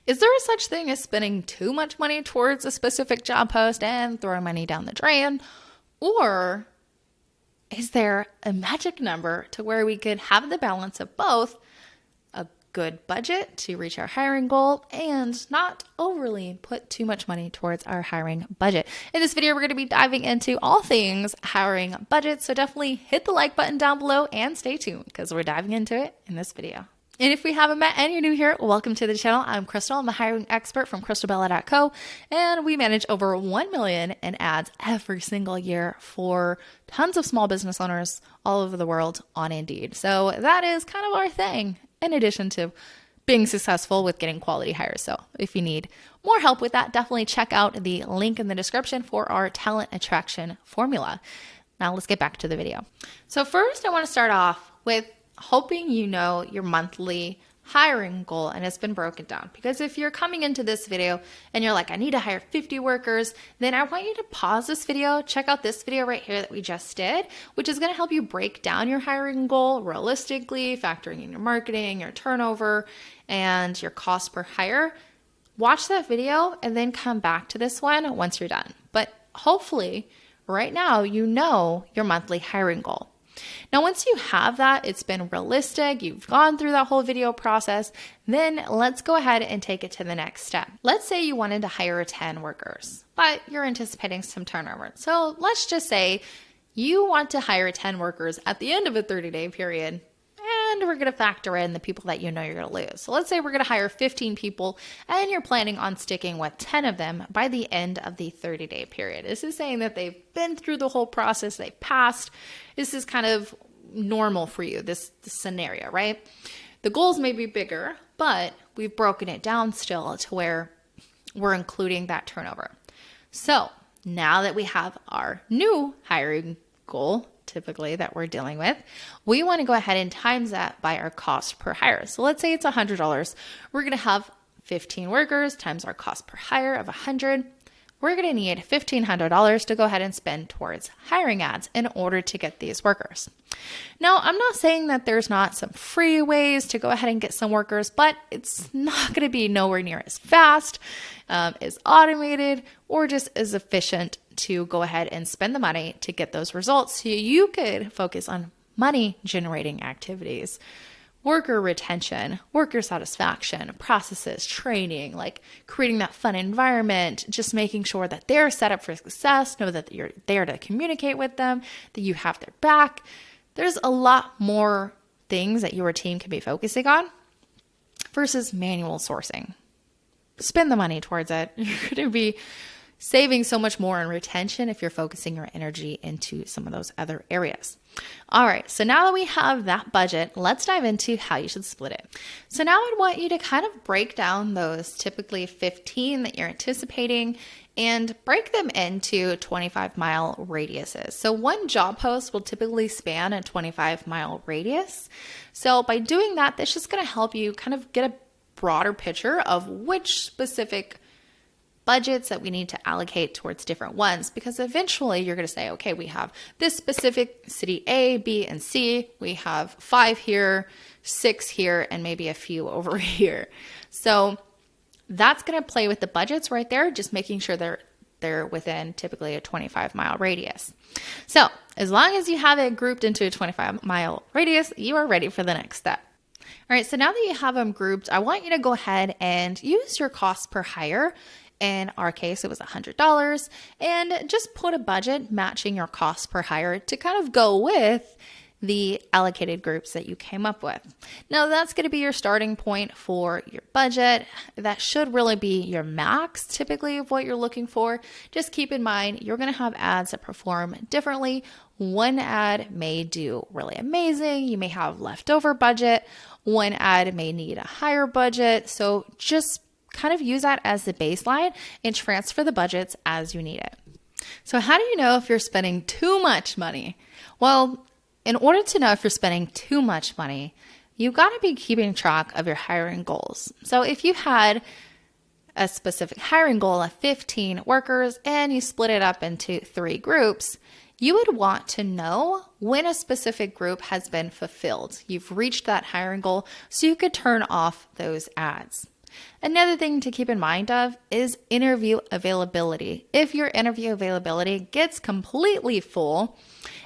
Is there a such thing as spending too much money towards a specific job post and throwing money down the drain? Or is there a magic number to where we could have the balance of both, a good budget to reach our hiring goal and not overly put too much money towards our hiring budget? In this video, we're going to be diving into all things hiring budget. So definitely hit the like button down below and stay tuned because we're diving into it in this video. And if we haven't met and you're new here, welcome to the channel. I'm Crystal. I'm a hiring expert from crystalbella.co, and we manage over 1 million in ads every single year for tons of small business owners all over the world on Indeed. So that is kind of our thing, in addition to being successful with getting quality hires. So if you need more help with that, definitely check out the link in the description for our talent attraction formula. Now let's get back to the video. So first, I want to start off with hoping you know your monthly hiring goal and it's been broken down. Because if you're coming into this video and you're like, I need to hire 50 workers, then I want you to pause this video, check out this video right here that we just did, which is going to help you break down your hiring goal realistically, factoring in your marketing, your turnover, and your cost per hire. Watch that video and then come back to this one once you're done. But hopefully right now you know your monthly hiring goal. Now, once you have that, it's been realistic, you've gone through that whole video process, then let's go ahead and take it to the next step. Let's say you wanted to hire 10 workers, but you're anticipating some turnover. So let's just say you want to hire 10 workers at the end of a 30-day period, and we're going to factor in the people that you know you're going to lose. So let's say we're going to hire 15 people and you're planning on sticking with 10 of them by the end of the 30-day period. This is saying that they've been through the whole process, they passed. This is kind of normal for you, this scenario, right? The goals may be bigger, but we've broken it down still to where we're including that turnover. So now that we have our new hiring goal, typically that we're dealing with, we want to go ahead and times that by our cost per hire. So let's say it's $100. We're going to have 15 workers times our cost per hire of 100. We're going to need $1,500 to go ahead and spend towards hiring ads in order to get these workers. Now, I'm not saying that there's not some free ways to go ahead and get some workers, but it's not going to be nowhere near as fast, as automated, or just as efficient to go ahead and spend the money to get those results so you could focus on money generating activities, worker retention, worker satisfaction, processes, training, like creating that fun environment, just making sure that they're set up for success, know that you're there to communicate with them, that you have their back. There's a lot more things that your team can be focusing on versus manual sourcing. Spend the money towards it. You're going to be saving so much more in retention if you're focusing your energy into some of those other areas. All right, so now that we have that budget, let's dive into how you should split it. So now I'd want you to kind of break down those typically 15 that you're anticipating and break them into 25-mile radiuses. So one job post will typically span a 25-mile radius. So by doing that, that's just going to help you kind of get a broader picture of which specific budgets that we need to allocate towards different ones, because eventually you're going to say, okay, we have this specific city A, B, and C. We have 5 here, 6 here, and maybe a few over here. So that's going to play with the budgets right there, just making sure they're within typically a 25-mile radius. So as long as you have it grouped into a 25-mile radius, you are ready for the next step. All right, so now that you have them grouped, I want you to go ahead and use your cost per hire. In our case, it was $100, and just put a budget matching your cost per hire to kind of go with the allocated groups that you came up with. Now, that's going to be your starting point for your budget. That should really be your max typically of what you're looking for. Just keep in mind, you're going to have ads that perform differently. One ad may do really amazing. You may have leftover budget. One ad may need a higher budget. So just kind of use that as the baseline and transfer the budgets as you need it. So how do you know if you're spending too much money? Well, in order to know if you're spending too much money, you've got to be keeping track of your hiring goals. So if you had a specific hiring goal of 15 workers and you split it up into 3 groups, you would want to know when a specific group has been fulfilled. You've reached that hiring goal so you could turn off those ads. Another thing to keep in mind of is interview availability. If your interview availability gets completely full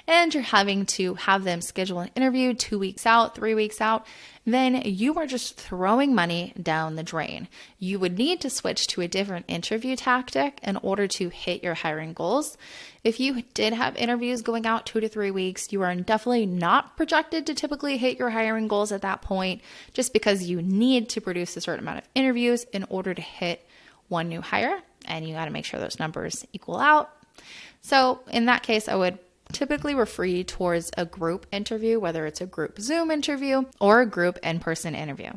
and you're having to have them schedule an interview 2 weeks out, 3 weeks out, then you are just throwing money down the drain. You would need to switch to a different interview tactic in order to hit your hiring goals. If you did have interviews going out 2 to 3 weeks, you are definitely not projected to typically hit your hiring goals at that point, just because you need to produce a certain amount of interviews in order to hit one new hire, and you got to make sure those numbers equal out. So in that case, I would typically refer you towards a group interview, whether it's a group Zoom interview or a group in-person interview.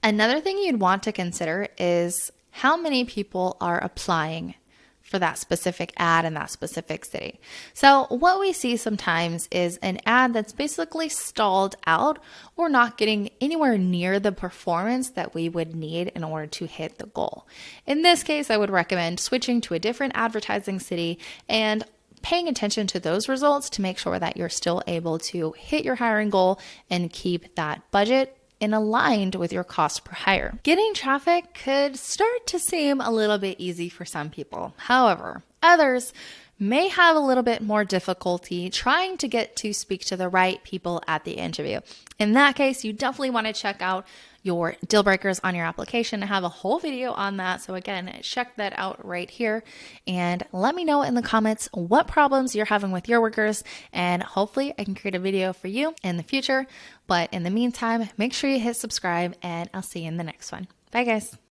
Another thing you'd want to consider is how many people are applying for that specific ad in that specific city. So what we see sometimes is an ad that's basically stalled out or not getting anywhere near the performance that we would need in order to hit the goal. In this case, I would recommend switching to a different advertising city and paying attention to those results to make sure that you're still able to hit your hiring goal and keep that budget in aligned with your cost per hire. Getting traffic could start to seem a little bit easy for some people. However, others may have a little bit more difficulty trying to get to speak to the right people at the interview. In that case, you definitely want to check out your deal breakers on your application. I have a whole video on that. So again, check that out right here and let me know in the comments what problems you're having with your workers, and hopefully I can create a video for you in the future. But in the meantime, make sure you hit subscribe and I'll see you in the next one. Bye guys.